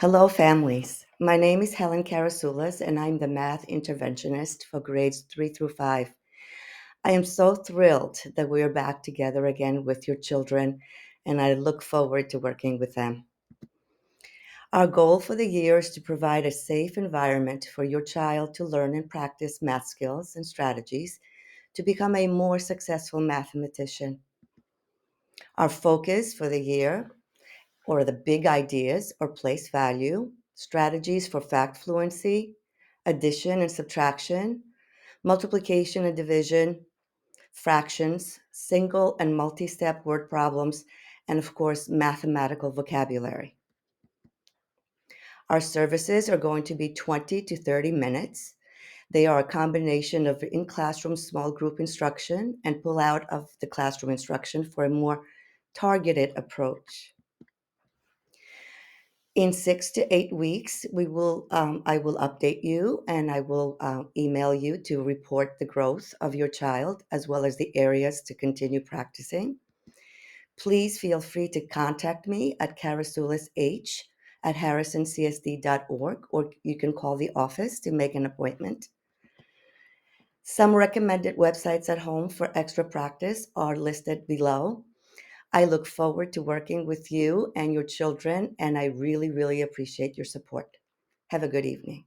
Hello, families. My name is Helen Karasulas, and I'm the math interventionist for grades 3 through 5. I am so thrilled that we are back together again with your children, and I look forward to working with them. Our goal for the year is to provide a safe environment for your child to learn and practice math skills and strategies to become a more successful mathematician. Our focus for the year or the big ideas or place value, strategies for fact fluency, addition and subtraction, multiplication and division, fractions, single and multi step word problems, and of course, mathematical vocabulary. Our services are going to be 20 to 30 minutes. They are a combination of in classroom small group instruction and pull out of the classroom instruction for a more targeted approach. In 6 to 8 weeks, I will update you and I will email you to report the growth of your child as well as the areas to continue practicing. Please feel free to contact me at karasulish at harrisoncsd.org, or you can call the office to make an appointment. Some recommended websites at home for extra practice are listed below. I look forward to working with you and your children, and I really, really appreciate your support. Have a good evening.